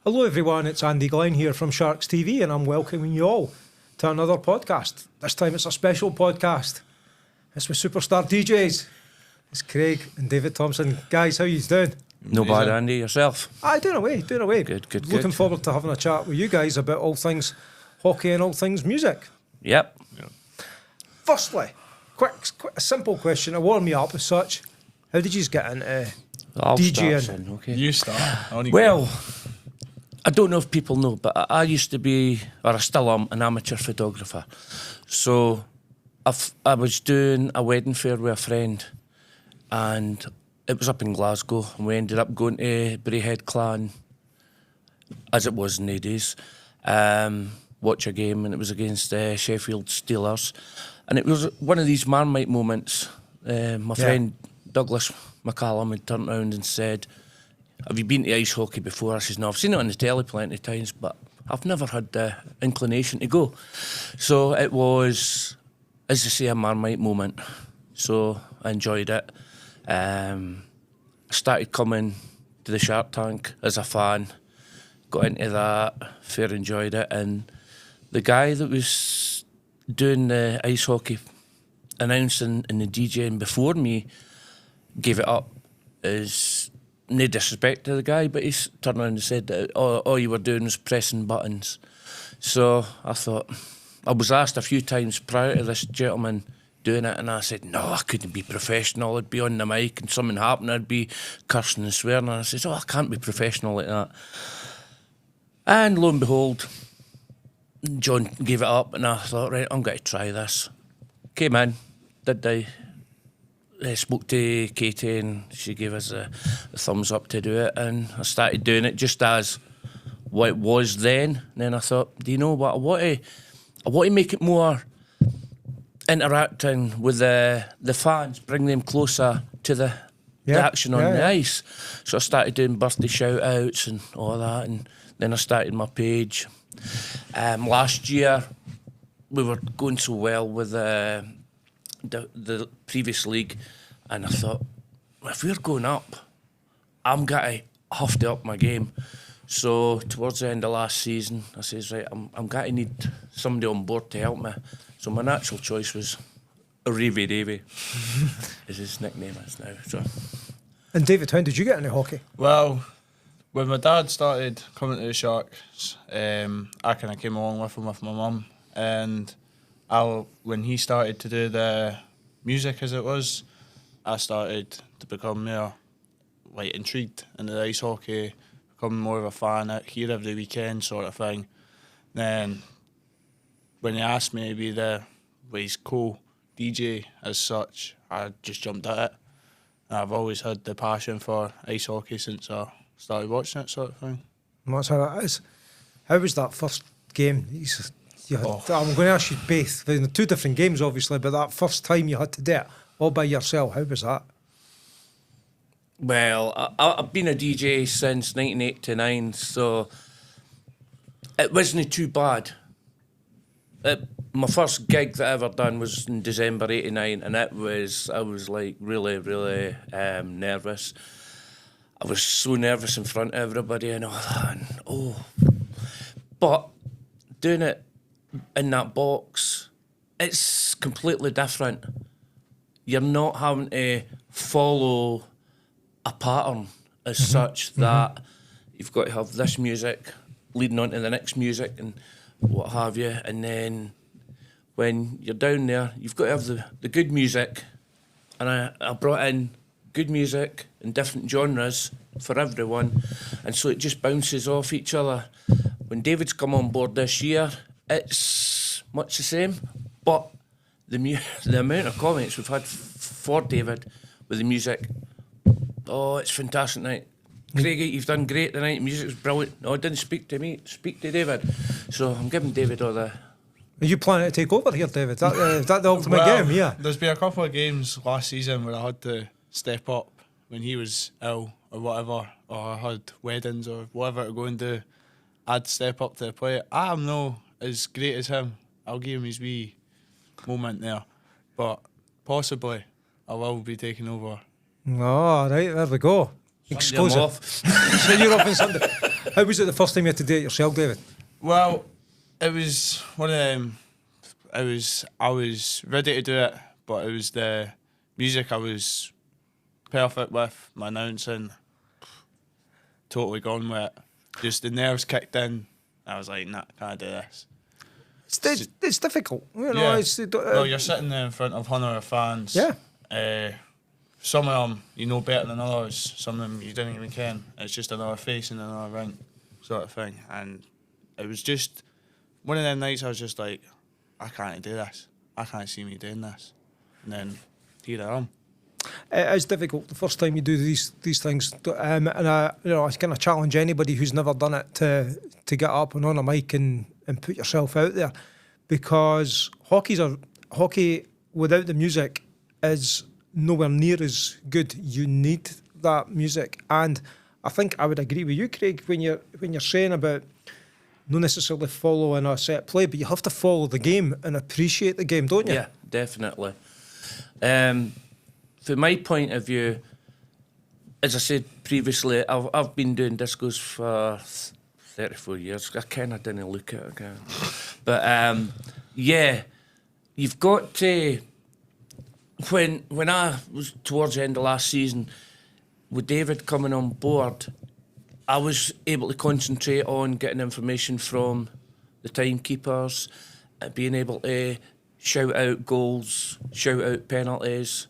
Hello everyone, it's Andy Glenn here from Sharks TV and I'm welcoming you all to another podcast. This time it's a special podcast. It's with superstar DJs. It's Craig and David Thompson. Guys, how you doing? No bad, Andy. Yourself? Doing away. Good. Looking forward to having a chat with you guys about all things hockey and all things music. Yep. Firstly, quick a simple question to warm me up as such. How did you get into DJing? Okay. You start. Well, I don't know if people know, but I used to be, or I still am, an amateur photographer. So I was doing a wedding fair with a friend, and it was up in Glasgow, and we ended up going to Braehead Clan, as it was in the days, watch a game, and it was against Sheffield Steelers. And it was one of these Marmite moments. My friend Douglas McCallum had turned around and said, "Have you been to ice hockey before?" I says, "No, I've seen it on the telly plenty of times, but I've never had the inclination to go." So it was, as I say, a Marmite moment. So I enjoyed it. I started coming to the Shark Tank as a fan, got into that, fair enjoyed it, and the guy that was doing the ice hockey announcing and the DJing before me gave it up. As no disrespect to the guy, but he turned around and said that all you were doing was pressing buttons. So I thought, I was asked a few times prior to this gentleman doing it, and I said, no, I couldn't be professional. I'd be on the mic and something happened, I'd be cursing and swearing. And I said, I can't be professional like that. And lo and behold, John gave it up, and I thought, right, I'm going to try this. Came in, I spoke to Katie and she gave us a thumbs up to do it, and I started doing it just as what it was then. And then I thought, do you know what, I want to make it more interacting with the fans, bring them closer to the action on the ice. So I started doing birthday shout outs and all that, and then I started my page. Last year we were going so well with the previous league, and I thought, if we're going up, I'm going to have to up my game. So towards the end of last season, I says, right, I'm going to need somebody on board to help me. So my natural choice was Ravy Davy, is his nickname is now. So. And David, how did you get into hockey? Well, when my dad started coming to the Sharks, I kind of came along with him with my mum, and when he started to do the music as it was, I started to become more intrigued in the ice hockey, become more of a fan, out here every weekend sort of thing. Then when he asked me to be his co-DJ as such, I just jumped at it. And I've always had the passion for ice hockey since I started watching it sort of thing. And that's how it is. How was that first game? I'm going to ask you both. There were two different games, obviously, but that first time you had to do it all by yourself, how was that? Well, I've been a DJ since 1989, so it wasn't too bad. My first gig that I ever done was in December '89, and I was like really, really nervous. I was so nervous in front of everybody and all that. But doing it in that box, it's completely different. You're not having to follow a pattern as such that you've got to have this music leading on to the next music and what have you, and then when you're down there you've got to have the good music, and I brought in good music in different genres for everyone, and so it just bounces off each other. When David's come on board this year, it's much the same, but the amount of comments we've had for David with the music, it's fantastic tonight. Craigie, you've done great tonight, the music was brilliant. No, it didn't speak to me, speak to David. So I'm giving David all the... Are you planning to take over here, David? Is that the ultimate game? Yeah. There's been a couple of games last season where I had to step up when he was ill or whatever, or I had weddings or whatever to go and do. I'd step up to the plate. I'm no as great as him. I'll give him his wee moment there, but possibly I will be taking over. Oh, right, there we go. exclusive. I'm off. So you're off on Sunday. How was it the first time you had to do it yourself, David? Well, it was one of them. I was ready to do it, but it was the music I was perfect with. My announcing, totally gone with it. Just the nerves kicked in. I was like, nah, can't do this. It's difficult. You know, Yeah. it's, Well, you're sitting there in front of hundreds of fans. Yeah. Some of them you know better than others. Some of them you didn't even ken. It's just another face in another ring, sort of thing. And it was just one of them nights I was just like, I can't do this. I can't see me doing this. And then here I am. It is difficult the first time you do these things, and I kind of challenge anybody who's never done it to get up and on a mic and put yourself out there, because hockey without the music is nowhere near as good. You need that music, and I think I would agree with you, Craig, when you're saying about not necessarily following a set play, but you have to follow the game and appreciate the game, don't you? Yeah, definitely. From my point of view, as I said previously, I've been doing discos for 34 years. I kind of didn't look at it again. But yeah, you've got to... When I was towards the end of last season, with David coming on board, I was able to concentrate on getting information from the timekeepers, being able to shout out goals, shout out penalties,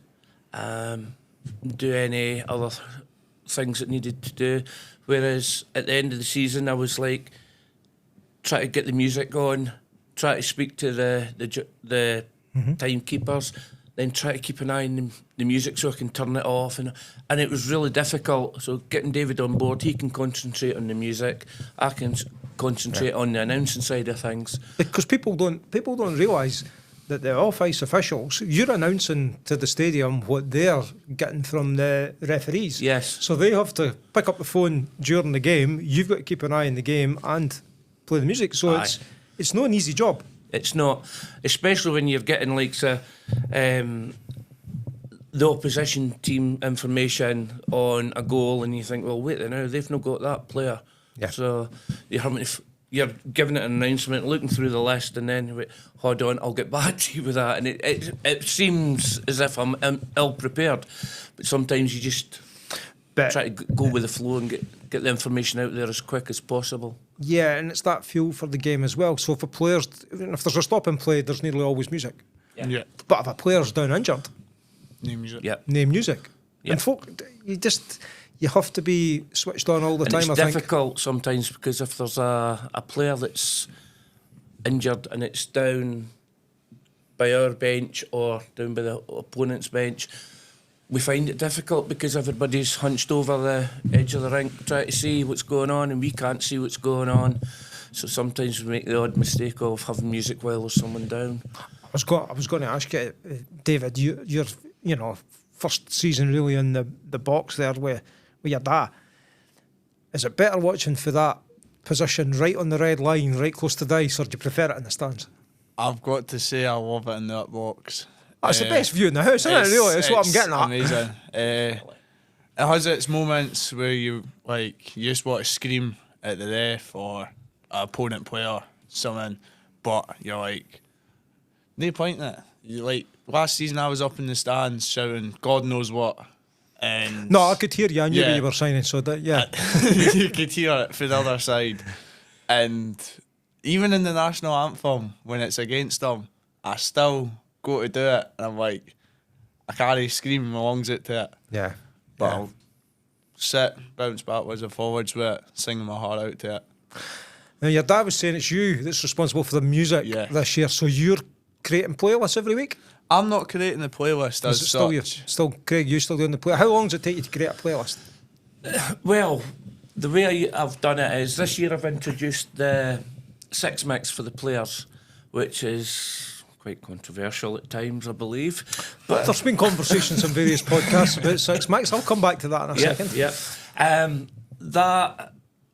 do any other things that needed to do. Whereas at the end of the season, I was like, try to get the music on, try to speak to the timekeepers, then try to keep an eye on the music so I can turn it off, and it was really difficult. So getting David on board, he can concentrate on the music, I can concentrate on the announcing side of things. Because people don't realise that the off-ice officials, you're announcing to the stadium what they're getting from the referees. Yes. So they have to pick up the phone during the game. You've got to keep an eye on the game and play the music. So it's not an easy job. It's not, especially when you're getting like the opposition team information on a goal, and you think, well, wait a minute, they've not got that player. Yeah. So you're giving it an announcement, looking through the list, and then wait, hold on, I'll get back to you with that. And it seems as if I'm ill prepared, but sometimes you just try to go with the flow and get the information out there as quick as possible. Yeah, and it's that fuel for the game as well. So for players, if there's a stop and play, there's nearly always music. Yeah. But if a player's down injured, Name music. Yeah. name music. Yeah. And folk, you have to be switched on all the And time, it's I think. difficult sometimes, because if there's a player that's injured and it's down by our bench or down by the opponent's bench, we find it difficult because everybody's hunched over the edge of the rink trying to see what's going on, and we can't see what's going on. So sometimes we make the odd mistake of having music while there's someone down. I was going to ask you, David, you're first season really in the box there with your dad. Is it better watching for that position right on the red line, right close to the ice, or do you prefer it in the stands? I've got to say I love it in that box. That's the best view in the house, isn't it? Really, that's what I'm getting at. Amazing. It has its moments where you just want to scream at the ref or an opponent player, something, but you're like, no point in it. You like last season I was up in the stands shouting God knows what, and No, I could hear you. I knew what you were signing, so that, yeah. you could hear it from the other side, and even in the national anthem when it's against them, I still go to do it, and I'm like, I can't scream my lungs out to it. Yeah. But I'll sit, bounce backwards and forwards with it, singing my heart out to it. Now, your dad was saying it's you that's responsible for the music this year, so you're creating playlists every week? I'm not creating the playlist as Still, Craig, you still doing the play? How long does it take you to create a playlist? Well, the way I've done it is this year I've introduced the six mix for the players, which is quite controversial at times, I believe. But there's been conversations on various podcasts about six mix. I'll come back to that in a second. Yeah.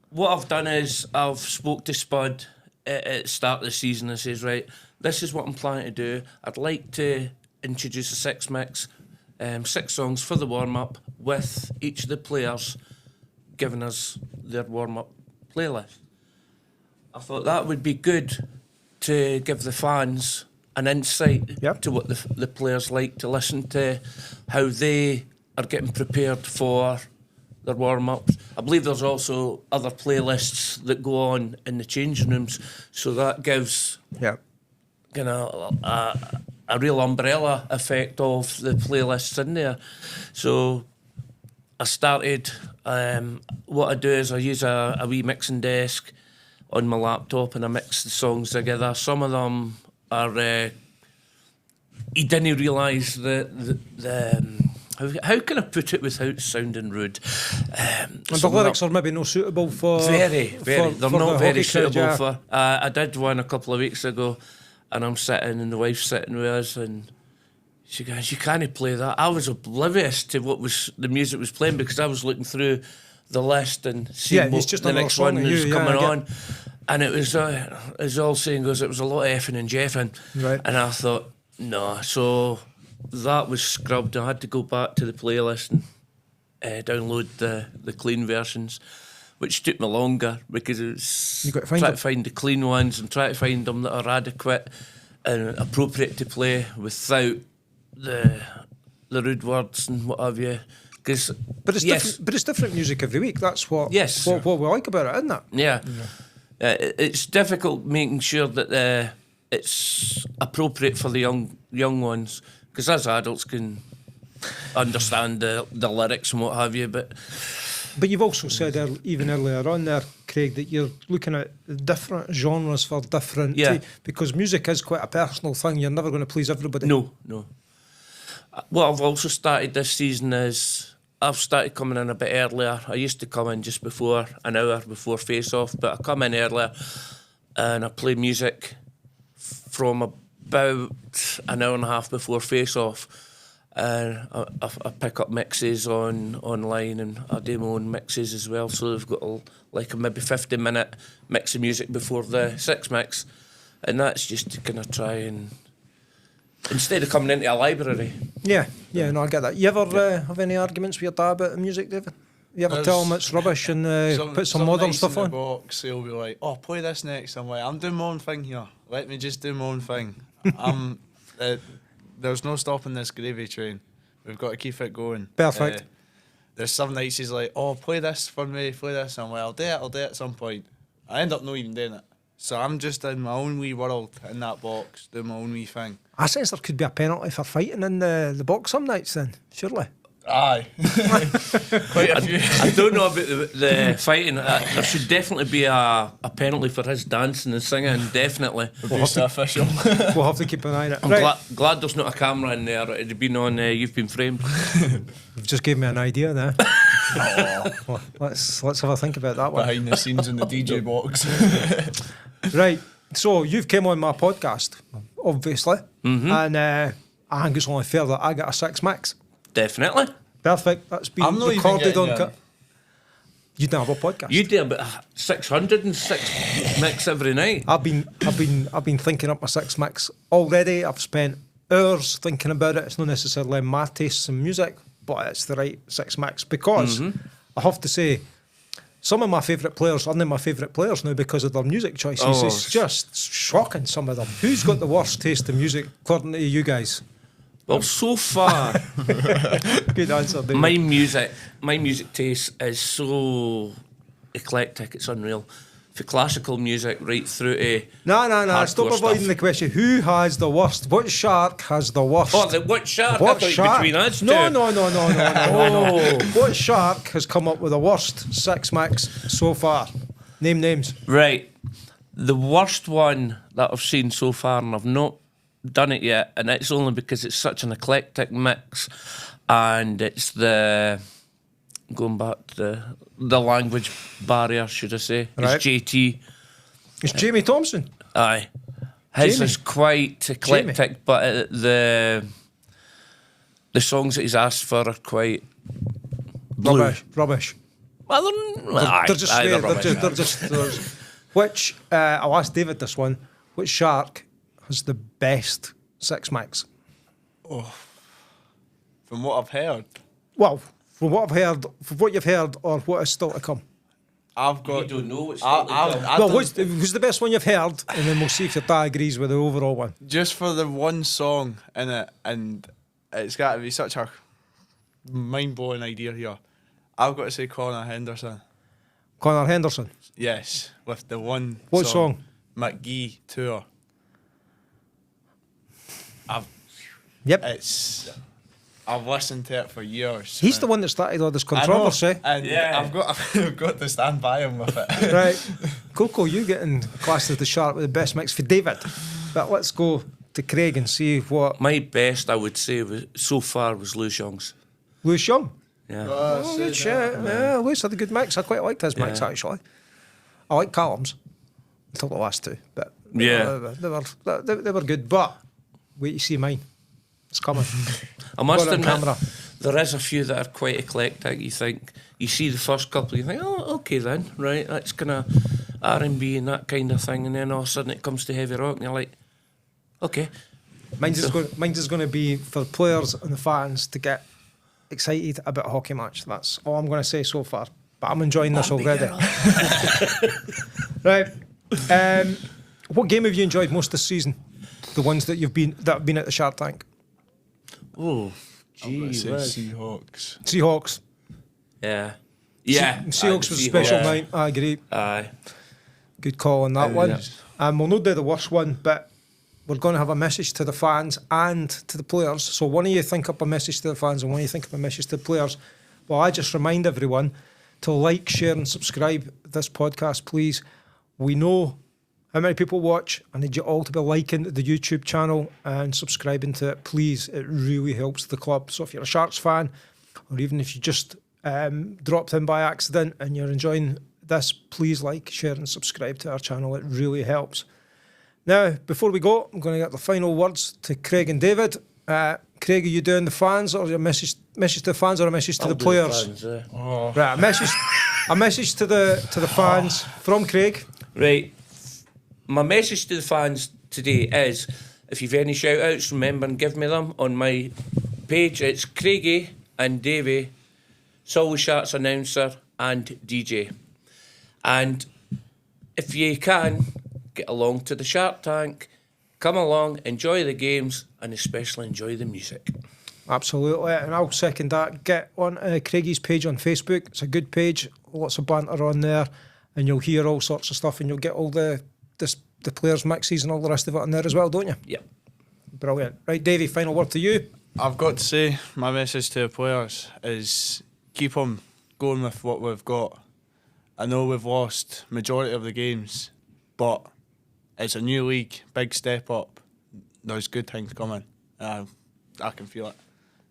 What I've done is I've spoke to Spud at the start of the season and says, right, this is what I'm planning to do. I'd like to introduce a six mix, 6 songs for the warm-up with each of the players giving us their warm-up playlist. I thought that would be good to give the fans an insight to what the players like to listen to, how they are getting prepared for their warm-ups. I believe there's also other playlists that go on in the changing rooms, so that gives kind of a real umbrella effect of the playlists in there. So I started, what I do is I use a wee mixing desk on my laptop and I mix the songs together. Some of them are, you didn't realise how can I put it without sounding rude? And the lyrics are maybe not suitable for... Very. They're not very suitable crowd, for... I did one a couple of weeks ago and I'm sitting and the wife's sitting with us and she goes, you can't play that. I was oblivious to what was the music was playing because I was looking through the list and seeing what the next one was coming on. And it was all saying goes, it was a lot of effing and jeffing. Right. And I thought, no. So that was scrubbed. I had to go back to the playlist and download the clean versions, which took me longer because it was trying to find the clean ones and try to find them that are adequate and appropriate to play without the rude words and what have you. But it's different music every week. That's what we like about it, isn't it? Yeah. It's difficult making sure that it's appropriate for the young ones, because as adults can understand the lyrics and what have you, but you've also said even earlier on there, Craig, that you're looking at different genres for different because music is quite a personal thing. You're never going to please everybody. No. What I've also started this season is I've started coming in a bit earlier. I used to come in just before, an hour before face-off, but I come in earlier and I play music from about an hour and a half before face-off. And I pick up mixes online and I do my own mixes as well. So they've got a maybe 50-minute mix of music before the 6 mix. And that's just to kind of try and... Instead of coming into a library. Yeah, no, I get that. You ever have any arguments with your dad about the music, David? You ever tell him it's rubbish and put some modern stuff on? Box, he'll be like, oh, play this next. I'm like, I'm doing my own thing here. Let me just do my own thing. There's no stopping this gravy train. We've got to keep it going. Perfect. There's some nights he's like, oh, play this for me, play this. I'm like, I'll do it at some point. I end up not even doing it. So I'm just in my own wee world in that box, doing my own wee thing. I sense there could be a penalty for fighting in the box some nights then, surely. Aye. Quite a few. I don't know about the fighting. There should definitely be a penalty for his dancing and singing, definitely. Official. We'll have to keep an eye on it. I'm glad there's not a camera in there. It'd have been on You've Been Framed. You've just gave me an idea there. Well, let's have a think about that one. Behind the scenes in the DJ box. Right, so you've came on my podcast, obviously, and I think it's only fair that I get a 6 mix. Definitely. Perfect. That's been recorded on. You don't have a podcast. You do about 606 mix every night. I've been thinking up my 6 mix already. I've spent hours thinking about it. It's not necessarily my tastes in music, but it's the right 6 mix because I have to say, some of my favourite players aren't my favourite players now because of their music choices. Oh. It's just shocking, some of them. Who's got the worst taste in music, according to you guys? Well, so far, good answer, David. My music taste is so eclectic, it's unreal. For classical music right through to No, stop avoiding the question. Who has the worst? What shark has the worst? Oh, what shark? I thought between us two. No. What shark has come up with the worst 6 mix so far? Name names. Right. The worst one that I've seen so far, and I've not done it yet, and it's only because it's such an eclectic mix, and it's going back to the language barrier, should I say. Right. It's JT. It's Jamie Thompson. Aye. His is quite eclectic, but the songs that he's asked for are quite blue. Rubbish. Well, they're just swear. They're just which, I'll ask David this one, which shark has the best 6 mix? Oh, from what I've heard. Well, From what I've heard, from what you've heard, or what is still to come? I've You got. don't know what's Well, who's the best one you've heard, and then we'll see if your dad agrees with the overall one. Just for the one song in it, and it's got to be such a mind-blowing idea here. I've got to say Connor Henderson. Connor Henderson. Yes, with the one. What song? McGee Tour. Yep. I've listened to it for years. He's the one that started all this I know, controversy. and I've got to stand by him with it. Right. Coco, you getting classed as the shark with the best mix for David. But let's go to Craig and see what My best, I would say, so far was Lou Young's. Lewis Young. Yeah. Oh, good shit. Yeah, Lewis had a good mix. I quite liked his mix, Yeah. actually. I like Callum's until the last two, but Yeah. they were good. But wait, you see mine. It's coming. I must Got it on admit, camera. there is a few that are quite eclectic. You see the first couple, you think, oh, okay then, right, that's kind of R&B and that kind of thing, and then all of a sudden it comes to heavy rock, and you're like, okay. Mine's is going to be for players and the fans to get excited about a hockey match. That's all I'm going to say so far. But I'm enjoying this already. Right. What game have you enjoyed most this season? The ones that have been at the Shark Tank. Oh, I'm going to gee say whiz. Seahawks. Seahawks. Yeah. Yeah. Seahawks was a special night. I agree. Aye. Good call on that one. Yeah. We'll not do the worst one, but we're going to have a message to the fans and to the players. So one of you think up a message to the fans and one of you think up a message to the players. Well, I just remind everyone to like, share and subscribe this podcast, please. We know how many people watch. I need you all to be liking the YouTube channel and subscribing to it, please. It really helps the club. So if you're a Sharks fan, or even if you just dropped in by accident and you're enjoying this, please like, share and subscribe to our channel. It really helps. Now, before we go, I'm going to get the final words to Craig and David. Craig, are you doing the fans, or your message to the fans, or a message to the players? Right, a message to the fans from Craig. Right. My message to the fans today is, if you've any shout outs, remember and give me them on my page. It's Craigie and Davy, Solly Sharks announcer and DJ. And if you can, get along to the Shark Tank, come along, enjoy the games, and especially enjoy the music. Absolutely, and I'll second that. Get on Craigie's page on Facebook. It's a good page, lots of banter on there, and you'll hear all sorts of stuff, and you'll get all the players' mixes and all the rest of it on there as well, don't you? Yeah. Brilliant. Right, Davey, final word to you. I've got to say, my message to the players is keep on going with what we've got. I know we've lost majority of the games, but it's a new league, big step up. There's good things coming. I can feel it.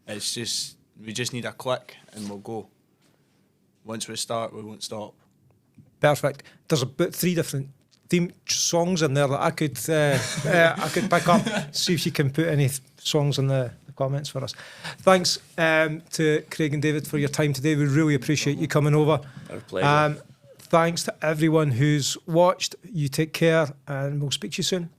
It's just, we just need a click and we'll go. Once we start, we won't stop. Perfect. There's about 3 different theme songs in there that I could pick up. See if you can put any songs in the comments for us. Thanks to Craig and David for your time today. We really appreciate you coming over. Our pleasure. Thanks to everyone who's watched. You take care, and we'll speak to you soon.